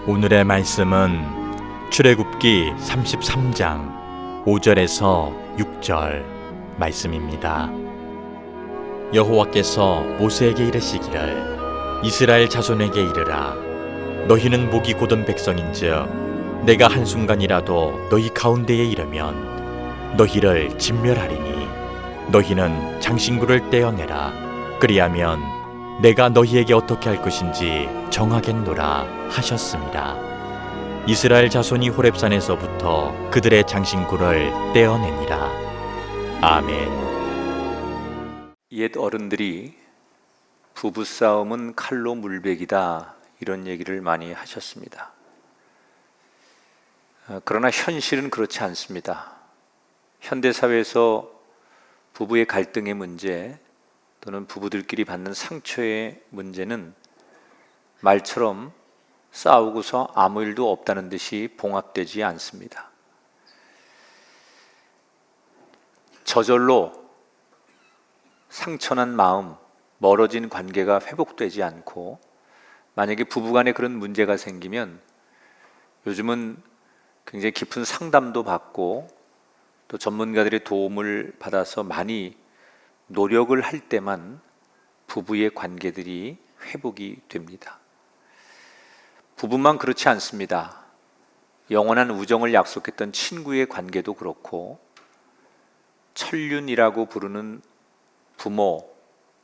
오늘의 말씀은 출애굽기 33장 5절에서 6절 말씀입니다. 여호와께서 모세에게 이르시기를 이스라엘 자손에게 이르라. 너희는 목이 곧은 백성인즉 내가 한순간이라도 너희 가운데에 이르면 너희를 진멸하리니 너희는 장신구를 떼어내라. 그리하면 내가 너희에게 어떻게 할 것인지 정하겠노라 하셨습니다. 이스라엘 자손이 호렙산에서부터 그들의 장신구를 떼어내니라. 아멘. 옛 어른들이 부부싸움은 칼로 물베기다 이런 얘기를 많이 하셨습니다. 그러나 현실은 그렇지 않습니다. 현대사회에서 부부의 갈등의 문제 또는 부부들끼리 받는 상처의 문제는 말처럼 싸우고서 아무 일도 없다는 듯이 봉합되지 않습니다. 저절로 상처난 마음, 멀어진 관계가 회복되지 않고 만약에 부부간에 그런 문제가 생기면 요즘은 굉장히 깊은 상담도 받고 또 전문가들의 도움을 받아서 많이 노력을 할 때만 부부의 관계들이 회복이 됩니다. 부부만 그렇지 않습니다. 영원한 우정을 약속했던 친구의 관계도 그렇고 천륜이라고 부르는 부모,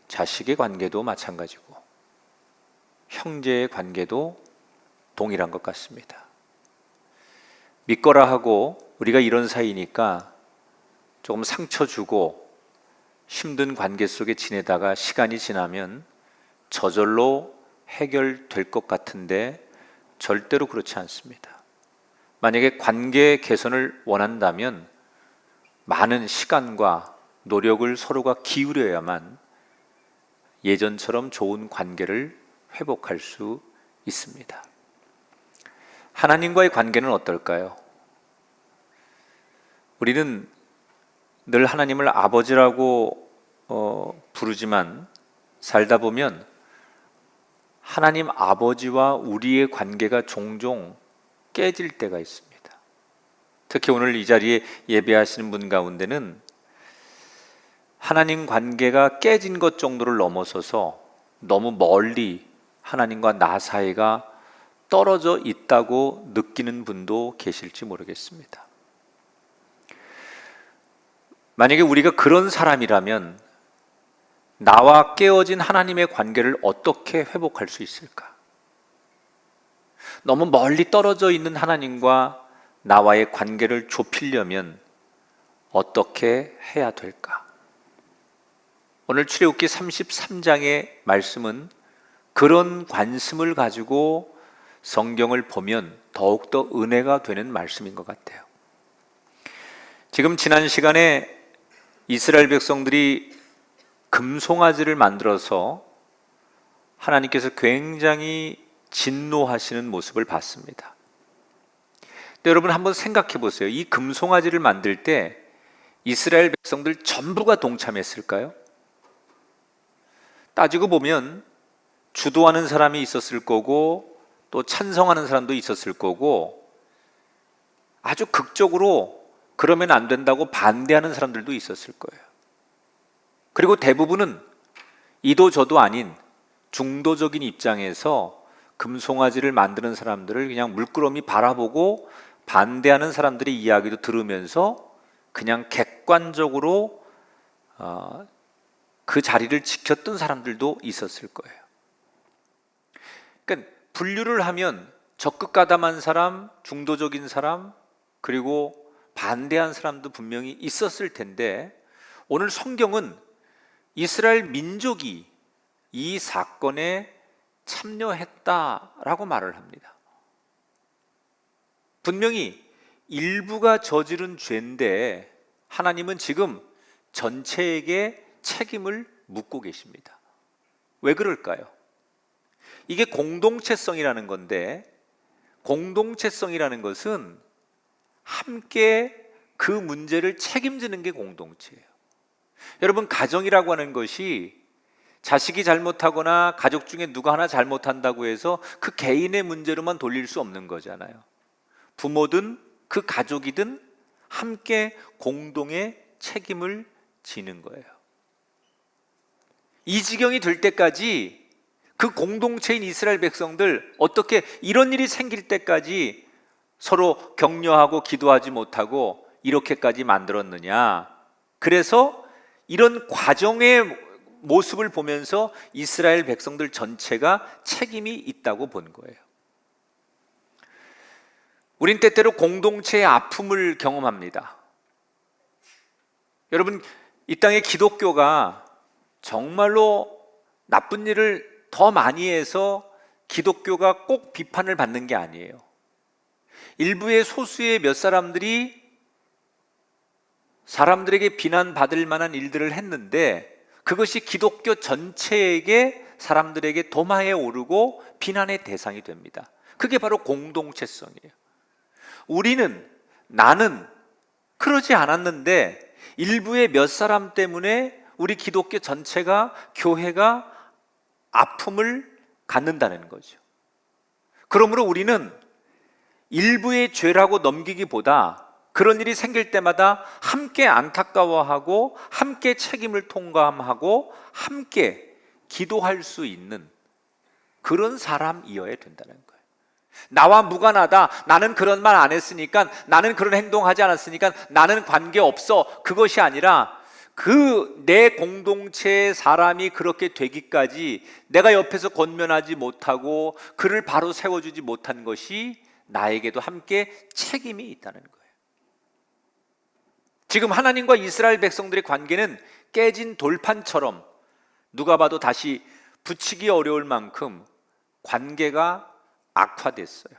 자식의 관계도 마찬가지고 형제의 관계도 동일한 것 같습니다. 믿거라 하고 우리가 이런 사이니까 조금 상처 주고 힘든 관계 속에 지내다가 시간이 지나면 저절로 해결될 것 같은데 절대로 그렇지 않습니다. 만약에 관계 개선을 원한다면 많은 시간과 노력을 서로가 기울여야만 예전처럼 좋은 관계를 회복할 수 있습니다. 하나님과의 관계는 어떨까요? 우리는 늘 하나님을 아버지라고 부르지만 살다 보면 하나님 아버지와 우리의 관계가 종종 깨질 때가 있습니다. 특히 오늘 이 자리에 예배하시는 분 가운데는 하나님 관계가 깨진 것 정도를 넘어서서 너무 멀리 하나님과 나 사이가 떨어져 있다고 느끼는 분도 계실지 모르겠습니다. 만약에 우리가 그런 사람이라면 나와 깨어진 하나님의 관계를 어떻게 회복할 수 있을까? 너무 멀리 떨어져 있는 하나님과 나와의 관계를 좁히려면 어떻게 해야 될까? 오늘 출애굽기 33장의 말씀은 그런 관심을 가지고 성경을 보면 더욱더 은혜가 되는 말씀인 것 같아요. 지금 지난 시간에 이스라엘 백성들이 금송아지를 만들어서 하나님께서 굉장히 진노하시는 모습을 봤습니다. 근데 여러분 한번 생각해 보세요. 이 금송아지를 만들 때 이스라엘 백성들 전부가 동참했을까요? 따지고 보면 주도하는 사람이 있었을 거고 또 찬성하는 사람도 있었을 거고 아주 극적으로 그러면 안 된다고 반대하는 사람들도 있었을 거예요. 그리고 대부분은 이도 저도 아닌 중도적인 입장에서 금송아지를 만드는 사람들을 그냥 물끄러미 바라보고 반대하는 사람들의 이야기도 들으면서 그냥 객관적으로 그 자리를 지켰던 사람들도 있었을 거예요. 그러니까 분류를 하면 적극 가담한 사람, 중도적인 사람, 그리고 반대한 사람도 분명히 있었을 텐데 오늘 성경은 이스라엘 민족이 이 사건에 참여했다라고 말을 합니다. 분명히 일부가 저지른 죄인데 하나님은 지금 전체에게 책임을 묻고 계십니다. 왜 그럴까요? 이게 공동체성이라는 건데 공동체성이라는 것은 함께 그 문제를 책임지는 게 공동체예요. 여러분 가정이라고 하는 것이 자식이 잘못하거나 가족 중에 누가 하나 잘못한다고 해서 그 개인의 문제로만 돌릴 수 없는 거잖아요. 부모든 그 가족이든 함께 공동의 책임을 지는 거예요. 이 지경이 될 때까지 그 공동체인 이스라엘 백성들 어떻게 이런 일이 생길 때까지 서로 격려하고 기도하지 못하고 이렇게까지 만들었느냐. 그래서 이런 과정의 모습을 보면서 이스라엘 백성들 전체가 책임이 있다고 본 거예요. 우린 때때로 공동체의 아픔을 경험합니다. 여러분, 이 땅의 기독교가 정말로 나쁜 일을 더 많이 해서 기독교가 꼭 비판을 받는 게 아니에요. 일부의 소수의 몇 사람들에게 비난받을 만한 일들을 했는데 그것이 기독교 전체에게 사람들에게 도마에 오르고 비난의 대상이 됩니다. 그게 바로 공동체성이에요. 나는 그러지 않았는데 일부의 몇 사람 때문에 우리 기독교 전체가, 교회가 아픔을 갖는다는 거죠. 그러므로 우리는 일부의 죄라고 넘기기보다 그런 일이 생길 때마다 함께 안타까워하고 함께 책임을 통감하고 함께 기도할 수 있는 그런 사람이어야 된다는 거예요. 나와 무관하다, 나는 그런 말 안 했으니까, 나는 그런 행동하지 않았으니까 나는 관계없어, 그것이 아니라 그 내 공동체의 사람이 그렇게 되기까지 내가 옆에서 권면하지 못하고 그를 바로 세워주지 못한 것이 나에게도 함께 책임이 있다는 거예요. 지금 하나님과 이스라엘 백성들의 관계는 깨진 돌판처럼 누가 봐도 다시 붙이기 어려울 만큼 관계가 악화됐어요.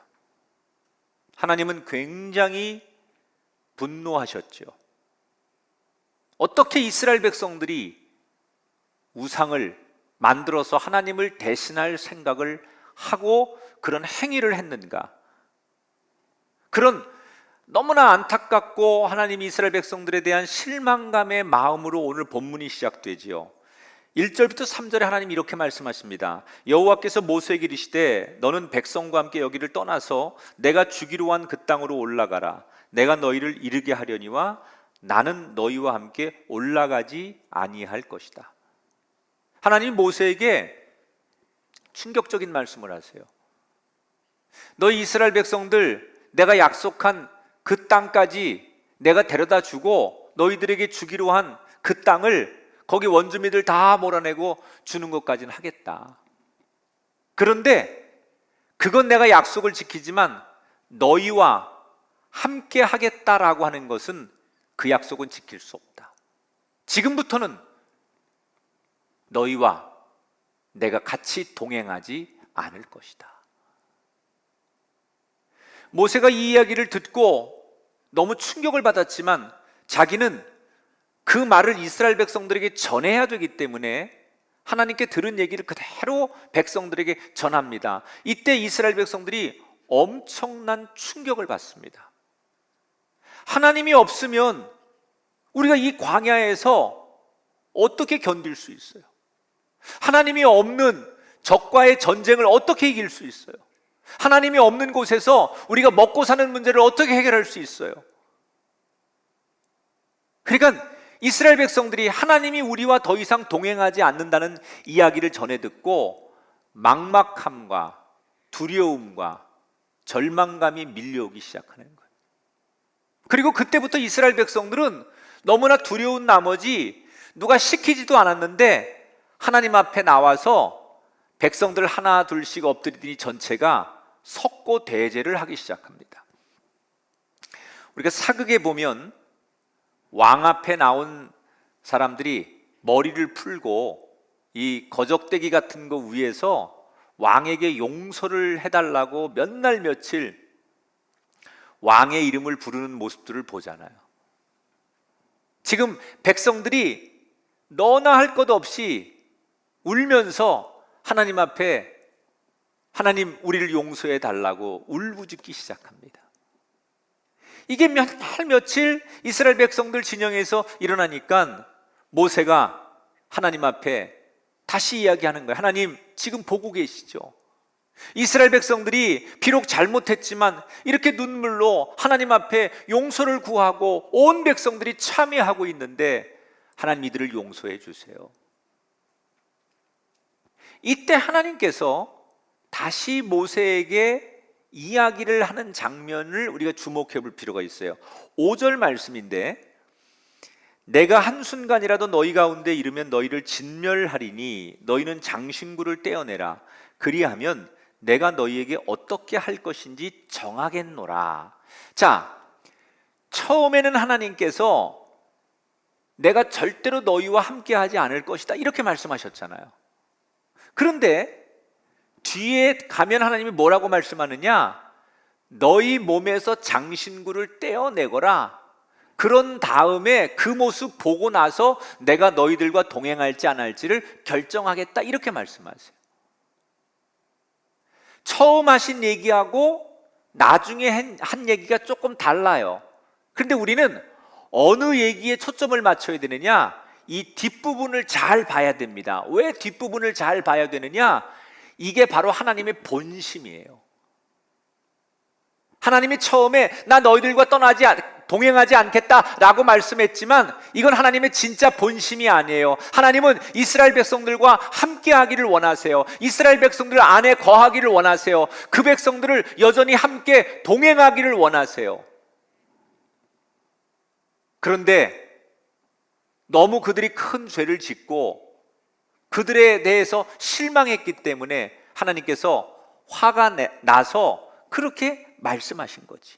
하나님은 굉장히 분노하셨죠. 어떻게 이스라엘 백성들이 우상을 만들어서 하나님을 대신할 생각을 하고 그런 행위를 했는가? 그런 너무나 안타깝고 하나님이 이스라엘 백성들에 대한 실망감의 마음으로 오늘 본문이 시작되지요. 1절부터 3절에 하나님이 이렇게 말씀하십니다. 여호와께서 모세에게 이르시되 너는 백성과 함께 여기를 떠나서 내가 주기로 한 그 땅으로 올라가라. 내가 너희를 이르게 하려니와 나는 너희와 함께 올라가지 아니할 것이다. 하나님이 모세에게 충격적인 말씀을 하세요. 너희 이스라엘 백성들 내가 약속한 그 땅까지 내가 데려다 주고 너희들에게 주기로 한 그 땅을 거기 원주민들 다 몰아내고 주는 것까지는 하겠다. 그런데 그건 내가 약속을 지키지만 너희와 함께 하겠다라고 하는 것은 그 약속은 지킬 수 없다. 지금부터는 너희와 내가 같이 동행하지 않을 것이다. 모세가 이 이야기를 듣고 너무 충격을 받았지만 자기는 그 말을 이스라엘 백성들에게 전해야 되기 때문에 하나님께 들은 얘기를 그대로 백성들에게 전합니다. 이때 이스라엘 백성들이 엄청난 충격을 받습니다. 하나님이 없으면 우리가 이 광야에서 어떻게 견딜 수 있어요? 하나님이 없는 적과의 전쟁을 어떻게 이길 수 있어요? 하나님이 없는 곳에서 우리가 먹고 사는 문제를 어떻게 해결할 수 있어요? 그러니까 이스라엘 백성들이 하나님이 우리와 더 이상 동행하지 않는다는 이야기를 전해 듣고 막막함과 두려움과 절망감이 밀려오기 시작하는 거예요. 그리고 그때부터 이스라엘 백성들은 너무나 두려운 나머지 누가 시키지도 않았는데 하나님 앞에 나와서 백성들 하나 둘씩 엎드리더니 전체가 석고대제를 하기 시작합니다. 우리가 사극에 보면 왕 앞에 나온 사람들이 머리를 풀고 이 거적대기 같은 거 위에서 왕에게 용서를 해달라고 몇 날 며칠 왕의 이름을 부르는 모습들을 보잖아요. 지금 백성들이 너나 할 것 없이 울면서 하나님 앞에 하나님 우리를 용서해 달라고 울부짖기 시작합니다. 이게 몇 날 며칠 이스라엘 백성들 진영에서 일어나니까 모세가 하나님 앞에 다시 이야기하는 거예요. 하나님, 지금 보고 계시죠? 이스라엘 백성들이 비록 잘못했지만 이렇게 눈물로 하나님 앞에 용서를 구하고 온 백성들이 참여하고 있는데 하나님, 이들을 용서해 주세요. 이때 하나님께서 다시 모세에게 이야기를 하는 장면을 우리가 주목해 볼 필요가 있어요. 5절 말씀인데, 내가 한순간이라도 너희 가운데 이르면 너희를 진멸하리니 너희는 장신구를 떼어내라. 그리하면 내가 너희에게 어떻게 할 것인지 정하겠노라. 자, 처음에는 하나님께서 내가 절대로 너희와 함께 하지 않을 것이다, 이렇게 말씀하셨잖아요. 그런데 뒤에 가면 하나님이 뭐라고 말씀하느냐? 너희 몸에서 장신구를 떼어내거라. 그런 다음에 그 모습 보고 나서 내가 너희들과 동행할지 안 할지를 결정하겠다, 이렇게 말씀하세요. 처음 하신 얘기하고 나중에 한 얘기가 조금 달라요. 그런데 우리는 어느 얘기에 초점을 맞춰야 되느냐? 이 뒷부분을 잘 봐야 됩니다. 왜 뒷부분을 잘 봐야 되느냐? 이게 바로 하나님의 본심이에요. 하나님이 처음에 나 너희들과 동행하지 않겠다라고 말씀했지만 이건 하나님의 진짜 본심이 아니에요. 하나님은 이스라엘 백성들과 함께하기를 원하세요. 이스라엘 백성들 안에 거하기를 원하세요. 그 백성들을 여전히 함께 동행하기를 원하세요. 그런데 너무 그들이 큰 죄를 짓고 그들에 대해서 실망했기 때문에 하나님께서 화가 나서 그렇게 말씀하신 거지.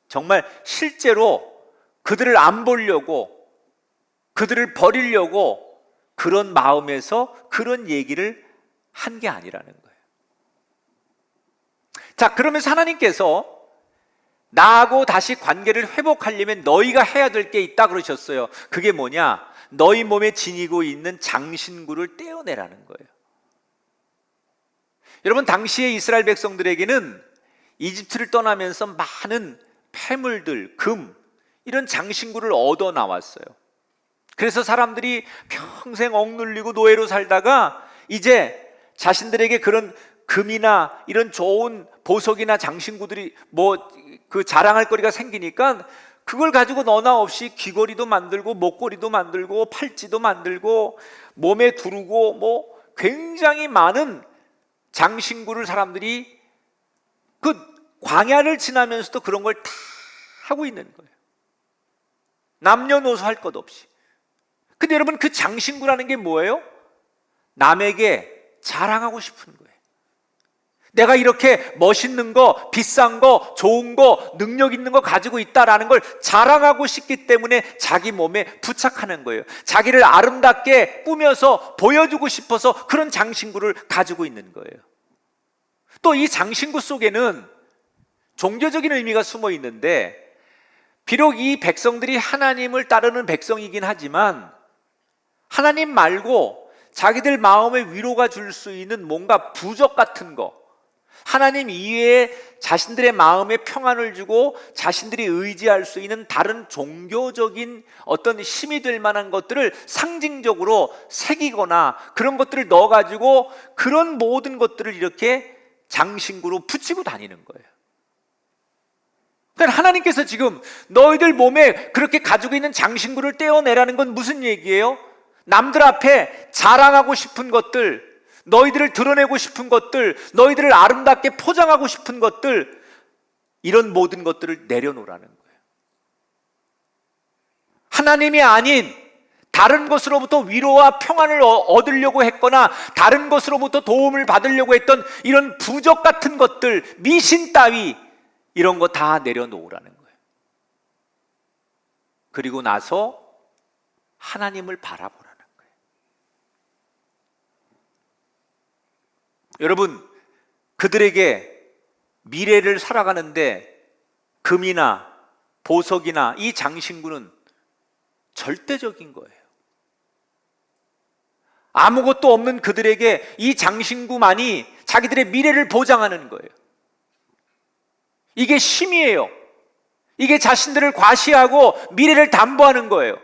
정말 실제로 그들을 안 보려고, 그들을 버리려고 그런 마음에서 그런 얘기를 한 게 아니라는 거예요. 자, 그러면서 하나님께서 나하고 다시 관계를 회복하려면 너희가 해야 될 게 있다 그러셨어요. 그게 뭐냐? 너희 몸에 지니고 있는 장신구를 떼어내라는 거예요. 여러분, 당시에 이스라엘 백성들에게는 이집트를 떠나면서 많은 폐물들, 금, 이런 장신구를 얻어 나왔어요. 그래서 사람들이 평생 억눌리고 노예로 살다가 이제 자신들에게 그런 금이나 이런 좋은 보석이나 장신구들이 그 자랑할 거리가 생기니까 그걸 가지고 너나 없이 귀걸이도 만들고 목걸이도 만들고 팔찌도 만들고 몸에 두르고 굉장히 많은 장신구를 사람들이 그 광야를 지나면서도 그런 걸 다 하고 있는 거예요. 남녀노소 할 것 없이. 근데 여러분, 그 장신구라는 게 뭐예요? 남에게 자랑하고 싶은 거예요. 내가 이렇게 멋있는 거, 비싼 거, 좋은 거, 능력 있는 거 가지고 있다라는 걸 자랑하고 싶기 때문에 자기 몸에 부착하는 거예요. 자기를 아름답게 꾸며서 보여주고 싶어서 그런 장신구를 가지고 있는 거예요. 또 이 장신구 속에는 종교적인 의미가 숨어 있는데, 비록 이 백성들이 하나님을 따르는 백성이긴 하지만 하나님 말고 자기들 마음에 위로가 줄 수 있는 뭔가 부적 같은 거, 하나님 이외에 자신들의 마음에 평안을 주고 자신들이 의지할 수 있는 다른 종교적인 어떤 힘이 될 만한 것들을 상징적으로 새기거나 그런 것들을 넣어가지고 그런 모든 것들을 이렇게 장신구로 붙이고 다니는 거예요. 그러니까 하나님께서 지금 너희들 몸에 그렇게 가지고 있는 장신구를 떼어내라는 건 무슨 얘기예요? 남들 앞에 자랑하고 싶은 것들, 너희들을 드러내고 싶은 것들, 너희들을 아름답게 포장하고 싶은 것들, 이런 모든 것들을 내려놓으라는 거예요. 하나님이 아닌 다른 것으로부터 위로와 평안을 얻으려고 했거나 다른 것으로부터 도움을 받으려고 했던 이런 부적 같은 것들, 미신 따위, 이런 거 다 내려놓으라는 거예요. 그리고 나서 하나님을 바라보라는 거예요. 여러분, 그들에게 미래를 살아가는데 금이나 보석이나 이 장신구는 절대적인 거예요. 아무것도 없는 그들에게 이 장신구만이 자기들의 미래를 보장하는 거예요. 이게 힘이에요. 이게 자신들을 과시하고 미래를 담보하는 거예요.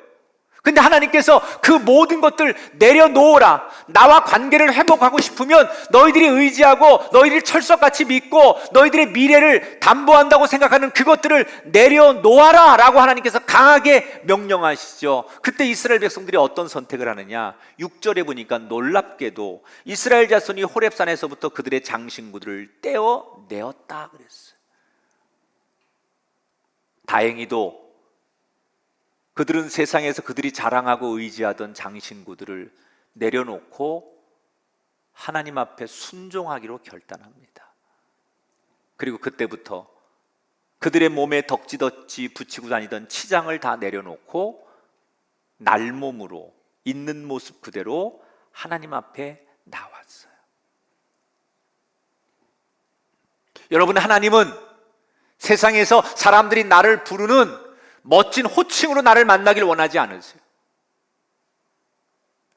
근데 하나님께서 그 모든 것들 내려놓으라. 나와 관계를 회복하고 싶으면 너희들이 의지하고 너희들이 철석같이 믿고 너희들의 미래를 담보한다고 생각하는 그것들을 내려놓아라 라고 하나님께서 강하게 명령하시죠. 그때 이스라엘 백성들이 어떤 선택을 하느냐, 6절에 보니까 놀랍게도 이스라엘 자손이 호렙산에서부터 그들의 장신구들을 떼어내었다 그랬어요. 다행히도 그들은 세상에서 그들이 자랑하고 의지하던 장신구들을 내려놓고 하나님 앞에 순종하기로 결단합니다. 그리고 그때부터 그들의 몸에 덕지덕지 붙이고 다니던 치장을 다 내려놓고 날몸으로 있는 모습 그대로 하나님 앞에 나왔어요. 여러분, 하나님은 세상에서 사람들이 나를 부르는 멋진 호칭으로 나를 만나길 원하지 않으세요.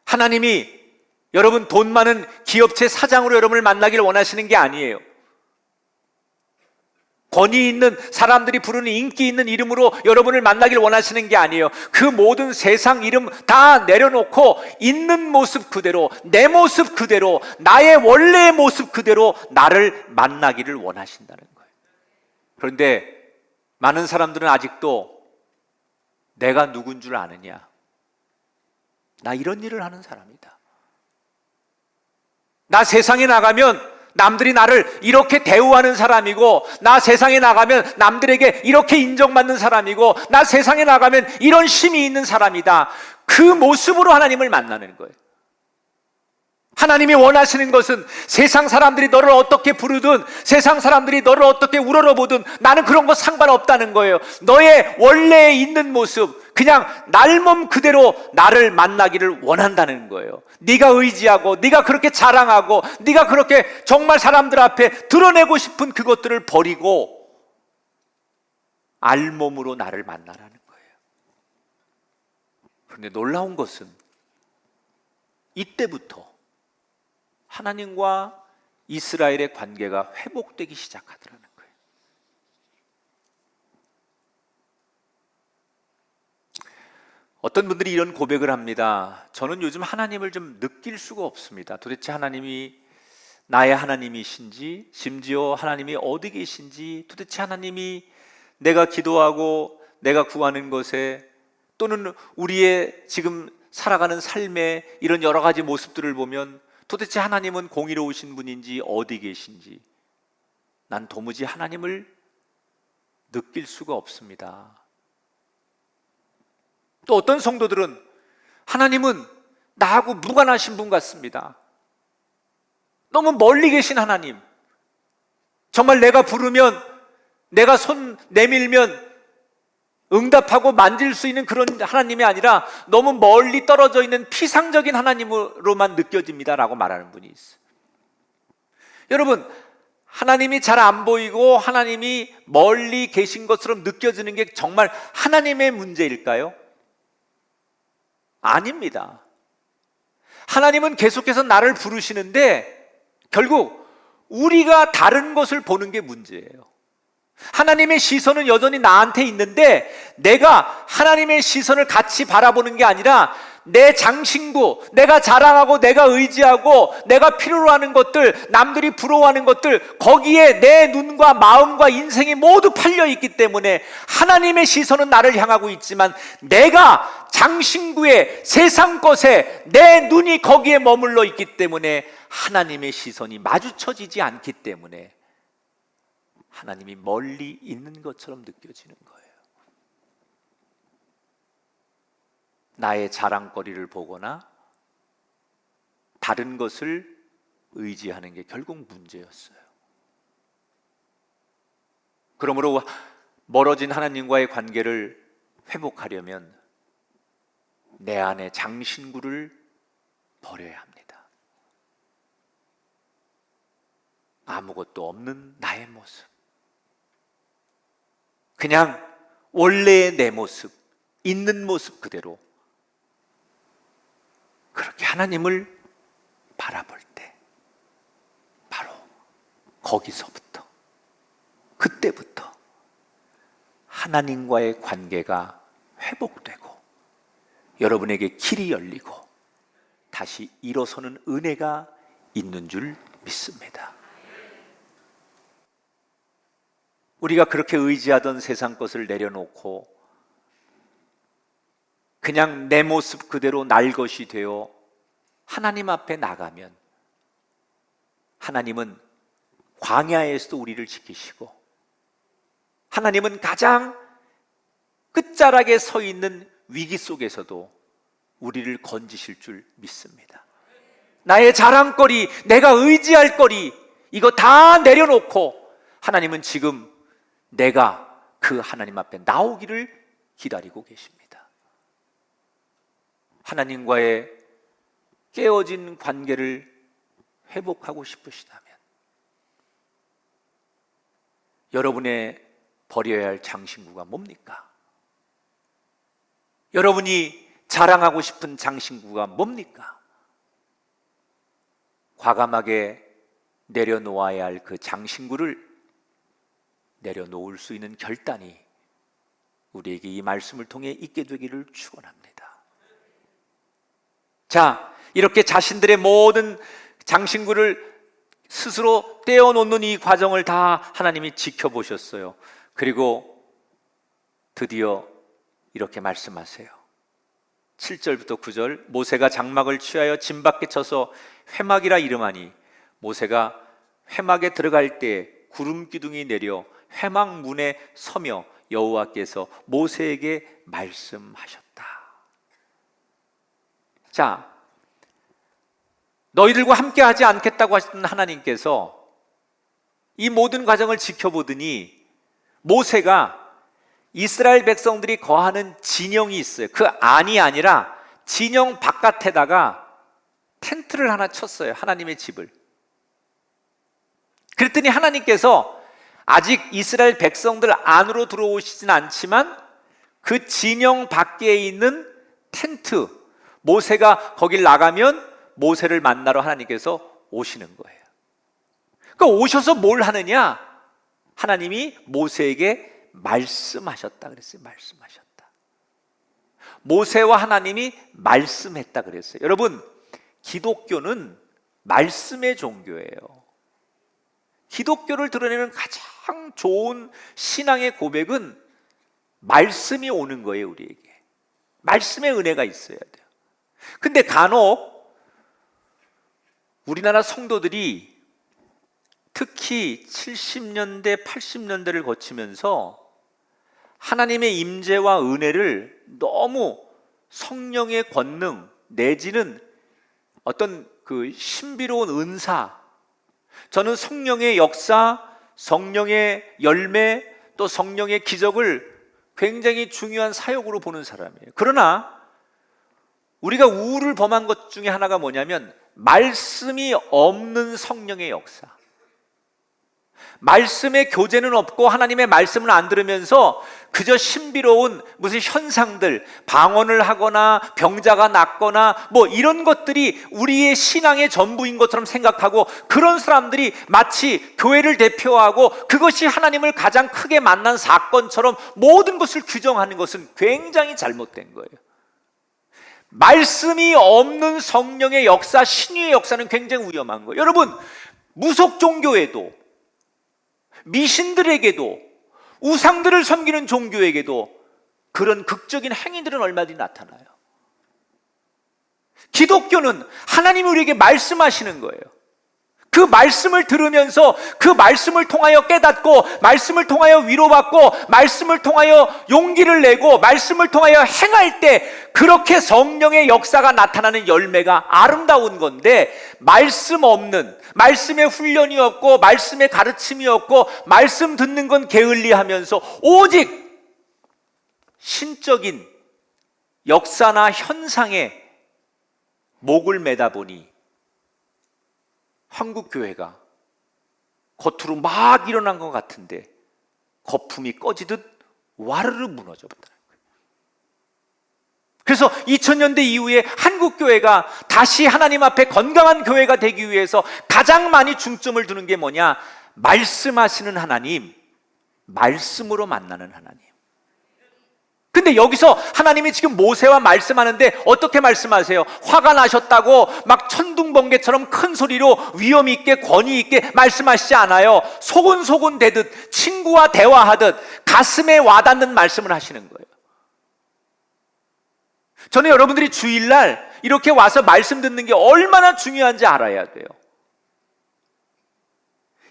하나님이 여러분 돈 많은 기업체 사장으로 여러분을 만나길 원하시는 게 아니에요. 권위 있는 사람들이 부르는 인기 있는 이름으로 여러분을 만나길 원하시는 게 아니에요. 그 모든 세상 이름 다 내려놓고 있는 모습 그대로, 내 모습 그대로, 나의 원래의 모습 그대로 나를 만나기를 원하신다는 거예요. 그런데 많은 사람들은 아직도 내가 누군 줄 아느냐? 나 이런 일을 하는 사람이다. 나 세상에 나가면 남들이 나를 이렇게 대우하는 사람이고, 나 세상에 나가면 남들에게 이렇게 인정받는 사람이고, 나 세상에 나가면 이런 힘이 있는 사람이다. 그 모습으로 하나님을 만나는 거예요. 하나님이 원하시는 것은 세상 사람들이 너를 어떻게 부르든, 세상 사람들이 너를 어떻게 우러러보든 나는 그런 거 상관없다는 거예요. 너의 원래에 있는 모습, 그냥 날몸 그대로 나를 만나기를 원한다는 거예요. 네가 의지하고 네가 그렇게 자랑하고 네가 그렇게 정말 사람들 앞에 드러내고 싶은 그것들을 버리고 알몸으로 나를 만나라는 거예요. 그런데 놀라운 것은 이때부터 하나님과 이스라엘의 관계가 회복되기 시작하더라는 거예요. 어떤 분들이 이런 고백을 합니다. 저는 요즘 하나님을 좀 느낄 수가 없습니다. 도대체 하나님이 나의 하나님이신지, 심지어 하나님이 어디 계신지, 도대체 하나님이 내가 기도하고 내가 구하는 것에, 또는 우리의 지금 살아가는 삶의 이런 여러 가지 모습들을 보면 도대체 하나님은 공의로우신 분인지 어디 계신지 난 도무지 하나님을 느낄 수가 없습니다. 또 어떤 성도들은 하나님은 나하고 무관하신 분 같습니다. 너무 멀리 계신 하나님, 정말 내가 부르면, 내가 손 내밀면 응답하고 만질 수 있는 그런 하나님이 아니라 너무 멀리 떨어져 있는 피상적인 하나님으로만 느껴집니다라고 말하는 분이 있어요. 여러분, 하나님이 잘 안 보이고 하나님이 멀리 계신 것처럼 느껴지는 게 정말 하나님의 문제일까요? 아닙니다. 하나님은 계속해서 나를 부르시는데 결국 우리가 다른 것을 보는 게 문제예요. 하나님의 시선은 여전히 나한테 있는데 내가 하나님의 시선을 같이 바라보는 게 아니라 내 장신구, 내가 자랑하고 내가 의지하고 내가 필요로 하는 것들, 남들이 부러워하는 것들, 거기에 내 눈과 마음과 인생이 모두 팔려 있기 때문에 하나님의 시선은 나를 향하고 있지만 내가 장신구의 세상 것에 내 눈이 거기에 머물러 있기 때문에 하나님의 시선이 마주쳐지지 않기 때문에 하나님이 멀리 있는 것처럼 느껴지는 거예요. 나의 자랑거리를 보거나 다른 것을 의지하는 게 결국 문제였어요. 그러므로 멀어진 하나님과의 관계를 회복하려면 내 안에 장신구를 버려야 합니다. 아무것도 없는 나의 모습, 그냥 원래의 내 모습, 있는 모습 그대로 그렇게 하나님을 바라볼 때 바로 거기서부터, 그때부터 하나님과의 관계가 회복되고 여러분에게 길이 열리고 다시 일어서는 은혜가 있는 줄 믿습니다. 우리가 그렇게 의지하던 세상 것을 내려놓고 그냥 내 모습 그대로 날 것이 되어 하나님 앞에 나가면 하나님은 광야에서도 우리를 지키시고 하나님은 가장 끝자락에 서 있는 위기 속에서도 우리를 건지실 줄 믿습니다. 나의 자랑거리, 내가 의지할 거리, 이거 다 내려놓고 하나님은 지금 내가 그 하나님 앞에 나오기를 기다리고 계십니다. 하나님과의 깨어진 관계를 회복하고 싶으시다면 여러분의 버려야 할 장신구가 뭡니까? 여러분이 자랑하고 싶은 장신구가 뭡니까? 과감하게 내려놓아야 할 그 장신구를 내려놓을 수 있는 결단이 우리에게 이 말씀을 통해 있게 되기를 축원합니다. 자, 이렇게 자신들의 모든 장신구를 스스로 떼어놓는 이 과정을 다 하나님이 지켜보셨어요. 그리고 드디어 이렇게 말씀하세요. 7절부터 9절, 모세가 장막을 취하여 진 밖에 쳐서 회막이라 이름하니 모세가 회막에 들어갈 때 구름 기둥이 내려 회막 문에 서며 여호와께서 모세에게 말씀하셨다. 자, 너희들과 함께 하지 않겠다고 하셨던 하나님께서 이 모든 과정을 지켜보더니 모세가 이스라엘 백성들이 거하는 진영이 있어요. 그 안이 아니라 진영 바깥에다가 텐트를 하나 쳤어요. 하나님의 집을. 그랬더니 하나님께서 아직 이스라엘 백성들 안으로 들어오시진 않지만 그 진영 밖에 있는 텐트, 모세가 거길 나가면 모세를 만나러 하나님께서 오시는 거예요. 그러니까 오셔서 뭘 하느냐? 하나님이 모세에게 말씀하셨다 그랬어요. 말씀하셨다. 모세와 하나님이 말씀했다 그랬어요. 여러분, 기독교는 말씀의 종교예요. 기독교를 드러내는 가장 좋은 신앙의 고백은 말씀이 오는 거예요. 우리에게 말씀의 은혜가 있어야 돼요. 근데 간혹 우리나라 성도들이 특히 70년대, 80년대를 거치면서 하나님의 임재와 은혜를 너무 성령의 권능 내지는 어떤 그 신비로운 은사, 저는 성령의 역사, 성령의 열매, 또 성령의 기적을 굉장히 중요한 사역으로 보는 사람이에요. 그러나 우리가 우를 범한 것 중에 하나가 뭐냐면 말씀이 없는 성령의 역사, 말씀의 교제는 없고 하나님의 말씀을 안 들으면서 그저 신비로운 무슨 현상들, 방언을 하거나 병자가 낫거나 뭐 이런 것들이 우리의 신앙의 전부인 것처럼 생각하고, 그런 사람들이 마치 교회를 대표하고 그것이 하나님을 가장 크게 만난 사건처럼 모든 것을 규정하는 것은 굉장히 잘못된 거예요. 말씀이 없는 성령의 역사, 신유의 역사는 굉장히 위험한 거예요. 여러분, 무속 종교에도, 미신들에게도, 우상들을 섬기는 종교에게도 그런 극적인 행위들은 얼마든지 나타나요. 기독교는 하나님이 우리에게 말씀하시는 거예요. 그 말씀을 들으면서 그 말씀을 통하여 깨닫고, 말씀을 통하여 위로받고, 말씀을 통하여 용기를 내고, 말씀을 통하여 행할 때 그렇게 성령의 역사가 나타나는 열매가 아름다운 건데, 말씀 없는, 말씀의 훈련이 없고 말씀의 가르침이 없고 말씀 듣는 건 게을리하면서 오직 신적인 역사나 현상에 목을 매다 보니 한국 교회가 겉으로 막 일어난 것 같은데 거품이 꺼지듯 와르르 무너져 버려요. 그래서 2000년대 이후에 한국 교회가 다시 하나님 앞에 건강한 교회가 되기 위해서 가장 많이 중점을 두는 게 뭐냐? 말씀하시는 하나님, 말씀으로 만나는 하나님. 근데 여기서 하나님이 지금 모세와 말씀하는데 어떻게 말씀하세요? 화가 나셨다고 막 천둥번개처럼 큰 소리로 위엄 있게 권위 있게 말씀하시지 않아요. 소곤소곤 대듯 친구와 대화하듯 가슴에 와닿는 말씀을 하시는 거예요. 저는 여러분들이 주일날 이렇게 와서 말씀 듣는 게 얼마나 중요한지 알아야 돼요.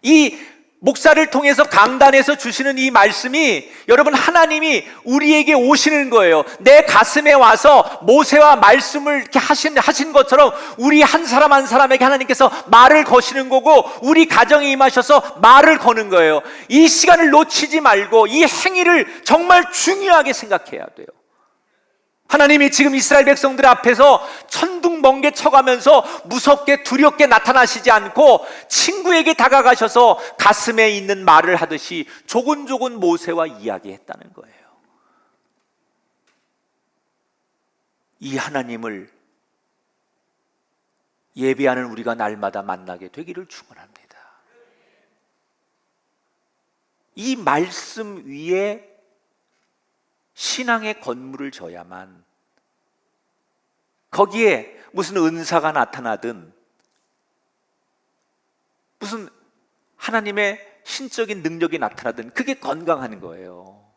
이 목사를 통해서 강단에서 주시는 이 말씀이 여러분 하나님이 우리에게 오시는 거예요. 내 가슴에 와서 모세와 말씀을 이렇게 하신 것처럼 우리 한 사람 한 사람에게 하나님께서 말을 거시는 거고 우리 가정에 임하셔서 말을 거는 거예요. 이 시간을 놓치지 말고 이 행위를 정말 중요하게 생각해야 돼요. 하나님이 지금 이스라엘 백성들 앞에서 천둥번개 쳐가면서 무섭게 두렵게 나타나시지 않고 친구에게 다가가셔서 가슴에 있는 말을 하듯이 조곤조곤 모세와 이야기했다는 거예요. 이 하나님을 예배하는 우리가 날마다 만나게 되기를 축원합니다. 이 말씀 위에 신앙의 건물을 져야만 거기에 무슨 은사가 나타나든 무슨 하나님의 신적인 능력이 나타나든 그게 건강한 거예요.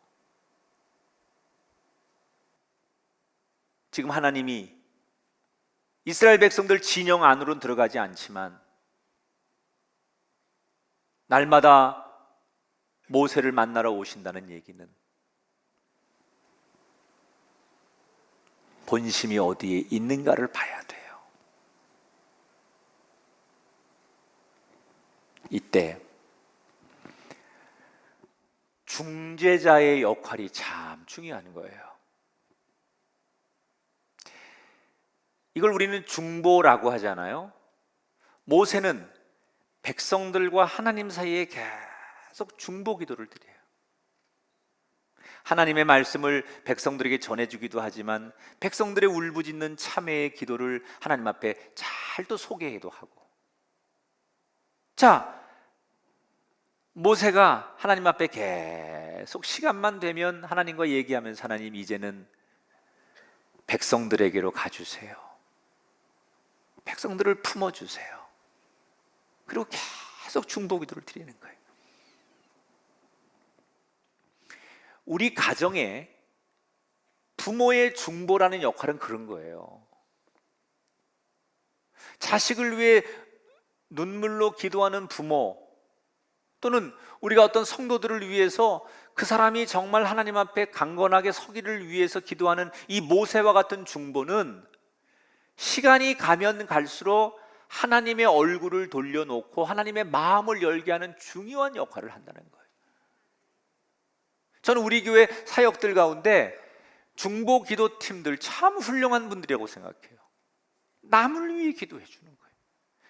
지금 하나님이 이스라엘 백성들 진영 안으로는 들어가지 않지만 날마다 모세를 만나러 오신다는 얘기는 본심이 어디에 있는가를 봐야 돼요. 이때 중재자의 역할이 참 중요한 거예요. 이걸 우리는 중보라고 하잖아요. 모세는 백성들과 하나님 사이에 계속 중보 기도를 드려요. 하나님의 말씀을 백성들에게 전해주기도 하지만 백성들의 울부짖는 참회의 기도를 하나님 앞에 잘 또 소개해도 하고. 자, 모세가 하나님 앞에 계속 시간만 되면 하나님과 얘기하면서 하나님 이제는 백성들에게로 가주세요. 백성들을 품어주세요. 그리고 계속 중보 기도를 드리는 거예요. 우리 가정에 부모의 중보라는 역할은 그런 거예요. 자식을 위해 눈물로 기도하는 부모, 또는 우리가 어떤 성도들을 위해서 그 사람이 정말 하나님 앞에 강건하게 서기를 위해서 기도하는 이 모세와 같은 중보는 시간이 가면 갈수록 하나님의 얼굴을 돌려놓고 하나님의 마음을 열게 하는 중요한 역할을 한다는 거예요. 저는 우리 교회 사역들 가운데 중보 기도팀들 참 훌륭한 분들이라고 생각해요. 남을 위해 기도해 주는 거예요.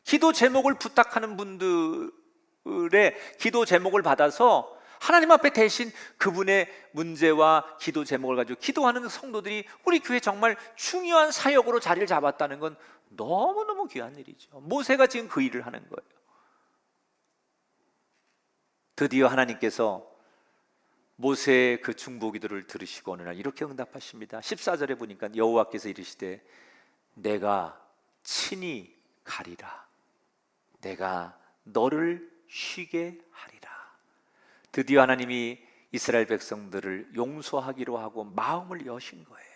기도 제목을 부탁하는 분들의 기도 제목을 받아서 하나님 앞에 대신 그분의 문제와 기도 제목을 가지고 기도하는 성도들이 우리 교회 정말 중요한 사역으로 자리를 잡았다는 건 너무너무 귀한 일이죠. 모세가 지금 그 일을 하는 거예요. 드디어 하나님께서 모세의 그 중보 기도를 들으시고 어느 날 이렇게 응답하십니다. 14절에 보니까 여호와께서 이르시되 내가 친히 가리라. 내가 너를 쉬게 하리라. 드디어 하나님이 이스라엘 백성들을 용서하기로 하고 마음을 여신 거예요.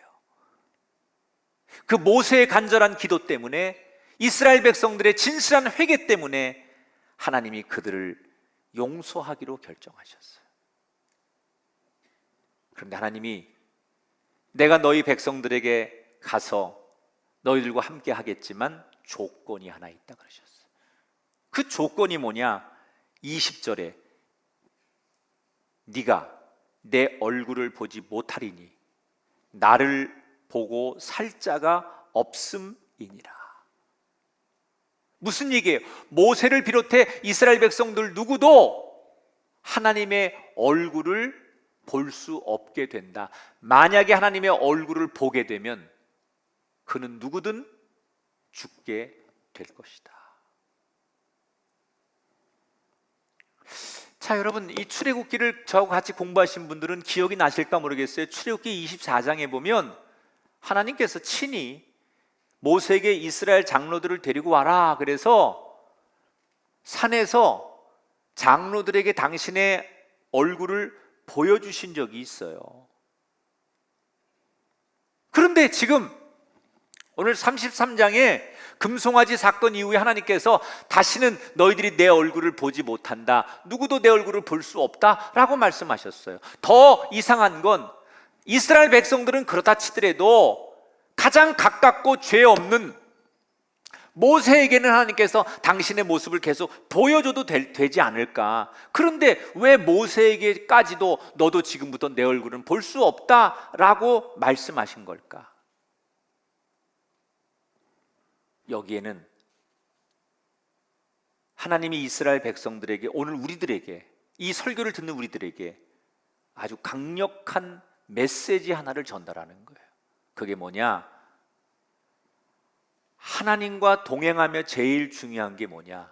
그 모세의 간절한 기도 때문에, 이스라엘 백성들의 진실한 회개 때문에 하나님이 그들을 용서하기로 결정하셨어요. 그런데 하나님이 내가 너희 백성들에게 가서 너희들과 함께 하겠지만 조건이 하나 있다 그러셨어요. 그 조건이 뭐냐? 20절에 네가 내 얼굴을 보지 못하리니 나를 보고 살 자가 없음이니라. 무슨 얘기예요? 모세를 비롯해 이스라엘 백성들 누구도 하나님의 얼굴을 볼 수 없게 된다. 만약에 하나님의 얼굴을 보게 되면 그는 누구든 죽게 될 것이다. 자, 여러분, 이 출애굽기를 저하고 같이 공부하신 분들은 기억이 나실까 모르겠어요. 출애굽기 24장에 보면 하나님께서 친히 모세에게 이스라엘 장로들을 데리고 와라, 그래서 산에서 장로들에게 당신의 얼굴을 보여주신 적이 있어요. 그런데 지금 오늘 33장에 금송아지 사건 이후에 하나님께서 다시는 너희들이 내 얼굴을 보지 못한다, 누구도 내 얼굴을 볼 수 없다 라고 말씀하셨어요. 더 이상한 건 이스라엘 백성들은 그렇다 치더라도 가장 가깝고 죄 없는 모세에게는 하나님께서 당신의 모습을 계속 보여줘도 되지 않을까. 그런데 왜 모세에게까지도 너도 지금부터 내 얼굴은 볼 수 없다라고 말씀하신 걸까? 여기에는 하나님이 이스라엘 백성들에게, 오늘 우리들에게, 이 설교를 듣는 우리들에게 아주 강력한 메시지 하나를 전달하는 거예요. 그게 뭐냐? 하나님과 동행하며 제일 중요한 게 뭐냐?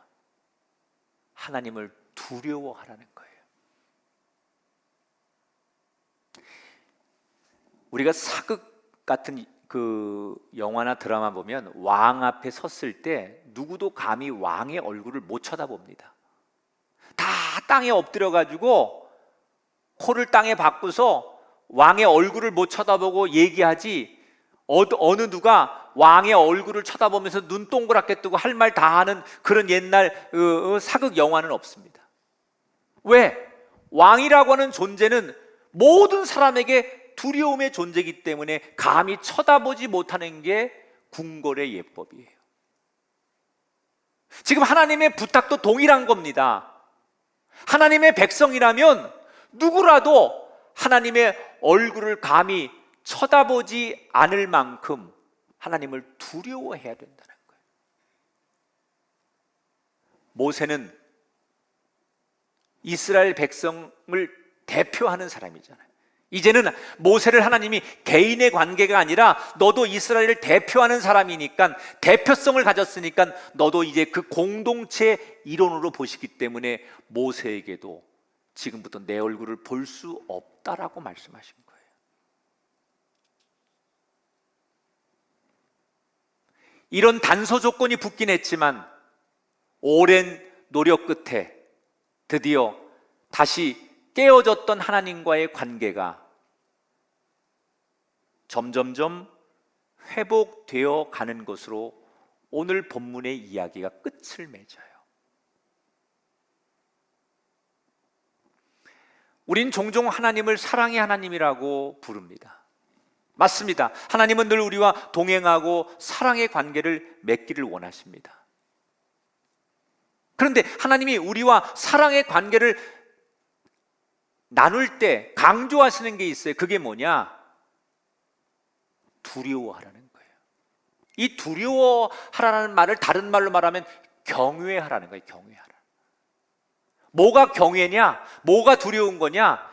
하나님을 두려워하라는 거예요. 우리가 사극 같은 그 영화나 드라마 보면 왕 앞에 섰을 때 누구도 감히 왕의 얼굴을 못 쳐다봅니다. 다 땅에 엎드려 가지고 코를 땅에 박고서 왕의 얼굴을 못 쳐다보고 얘기하지, 어느 누가 왕의 얼굴을 쳐다보면서 눈 동그랗게 뜨고 할 말 다 하는 그런 옛날 사극 영화는 없습니다. 왜? 왕이라고 하는 존재는 모든 사람에게 두려움의 존재이기 때문에 감히 쳐다보지 못하는 게 궁궐의 예법이에요. 지금 하나님의 부탁도 동일한 겁니다. 하나님의 백성이라면 누구라도 하나님의 얼굴을 감히 쳐다보지 않을 만큼 하나님을 두려워해야 된다는 거예요. 모세는 이스라엘 백성을 대표하는 사람이잖아요. 이제는 모세를 하나님이 개인의 관계가 아니라 너도 이스라엘을 대표하는 사람이니까, 대표성을 가졌으니까 너도 이제 그 공동체 일원으로 보시기 때문에 모세에게도 지금부터 내 얼굴을 볼 수 없다라고 말씀하신 거예요. 이런 단서 조건이 붙긴 했지만 오랜 노력 끝에 드디어 다시 깨어졌던 하나님과의 관계가 점점점 회복되어 가는 것으로 오늘 본문의 이야기가 끝을 맺어요. 우린 종종 하나님을 사랑의 하나님이라고 부릅니다. 맞습니다. 하나님은 늘 우리와 동행하고 사랑의 관계를 맺기를 원하십니다. 그런데 하나님이 우리와 사랑의 관계를 나눌 때 강조하시는 게 있어요. 그게 뭐냐? 두려워하라는 거예요. 이 두려워하라는 말을 다른 말로 말하면 경외하라는 거예요. 경외하라. 뭐가 경외냐? 뭐가 두려운 거냐?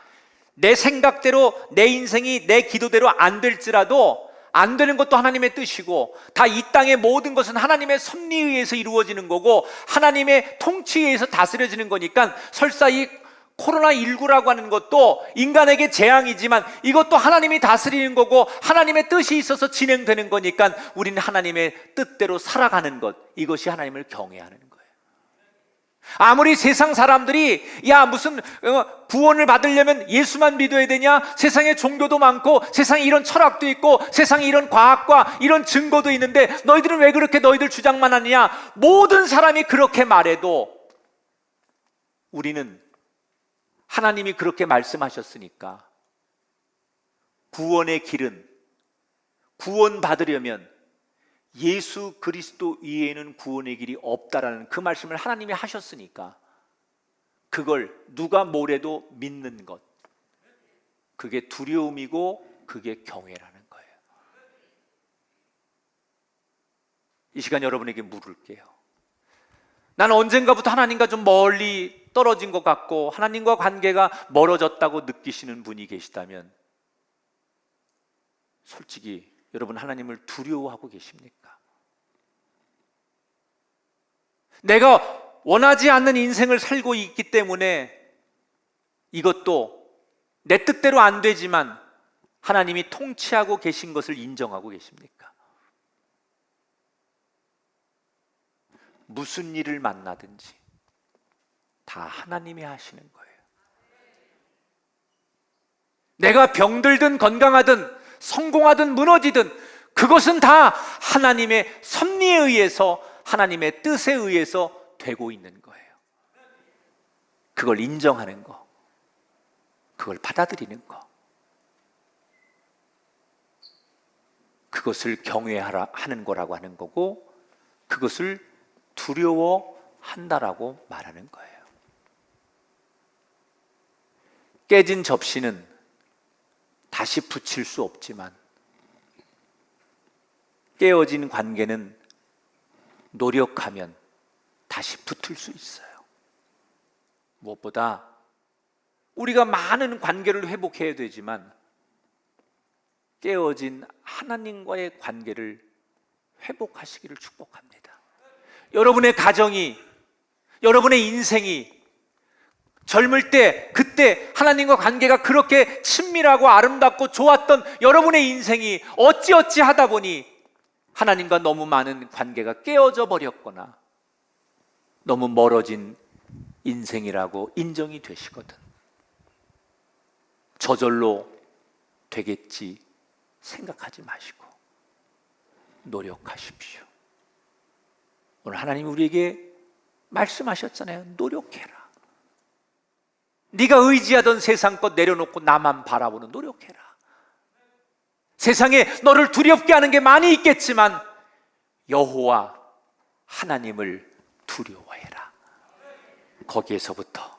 내 생각대로, 내 인생이 내 기도대로 안 될지라도 안 되는 것도 하나님의 뜻이고, 다 이 땅의 모든 것은 하나님의 섭리에 의해서 이루어지는 거고 하나님의 통치에 의해서 다스려지는 거니까, 설사 이 코로나19라고 하는 것도 인간에게 재앙이지만 이것도 하나님이 다스리는 거고 하나님의 뜻이 있어서 진행되는 거니까 우리는 하나님의 뜻대로 살아가는 것, 이것이 하나님을 경외하는 거예요. 아무리 세상 사람들이 야 무슨 구원을 받으려면 예수만 믿어야 되냐, 세상에 종교도 많고 세상에 이런 철학도 있고 세상에 이런 과학과 이런 증거도 있는데 너희들은 왜 그렇게 너희들 주장만 하느냐, 모든 사람이 그렇게 말해도 우리는 하나님이 그렇게 말씀하셨으니까 구원의 길은, 구원 받으려면 예수 그리스도 이외에는 구원의 길이 없다라는 그 말씀을 하나님이 하셨으니까 그걸 누가 뭐래도 믿는 것, 그게 두려움이고 그게 경외라는 거예요. 이 시간 여러분에게 물을게요. 나는 언젠가부터 하나님과 좀 멀리 떨어진 것 같고 하나님과 관계가 멀어졌다고 느끼시는 분이 계시다면 솔직히 여러분 하나님을 두려워하고 계십니까? 내가 원하지 않는 인생을 살고 있기 때문에 이것도 내 뜻대로 안 되지만 하나님이 통치하고 계신 것을 인정하고 계십니까? 무슨 일을 만나든지 다 하나님이 하시는 거예요. 내가 병들든 건강하든 성공하든 무너지든 그것은 다 하나님의 섭리에 의해서, 하나님의 뜻에 의해서 되고 있는 거예요. 그걸 인정하는 거, 그걸 받아들이는 거, 그것을 경외하는 거라고 하는 거고, 그것을 두려워한다라고 말하는 거예요. 깨진 접시는 다시 붙일 수 없지만 깨어진 관계는 노력하면 다시 붙을 수 있어요. 무엇보다 우리가 많은 관계를 회복해야 되지만 깨어진 하나님과의 관계를 회복하시기를 축복합니다. 여러분의 가정이, 여러분의 인생이 젊을 때, 그때 하나님과 관계가 그렇게 친밀하고 아름답고 좋았던 여러분의 인생이 어찌어찌 하다 보니 하나님과 너무 많은 관계가 깨어져 버렸거나 너무 멀어진 인생이라고 인정이 되시거든. 저절로 되겠지 생각하지 마시고 노력하십시오. 오늘 하나님이 우리에게 말씀하셨잖아요. 노력해라. 네가 의지하던 세상 것 내려놓고 나만 바라보는 노력해라. 세상에 너를 두렵게 하는 게 많이 있겠지만 여호와 하나님을 두려워해라. 거기에서부터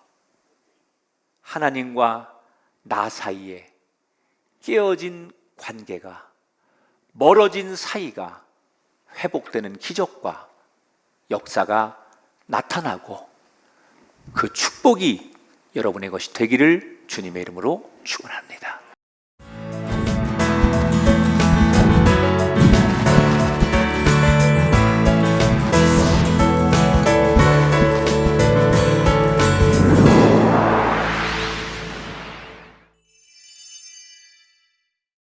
하나님과 나 사이에 깨어진 관계가, 멀어진 사이가 회복되는 기적과 역사가 나타나고 그 축복이 여러분의 것이 되기를 주님의 이름으로 축원합니다.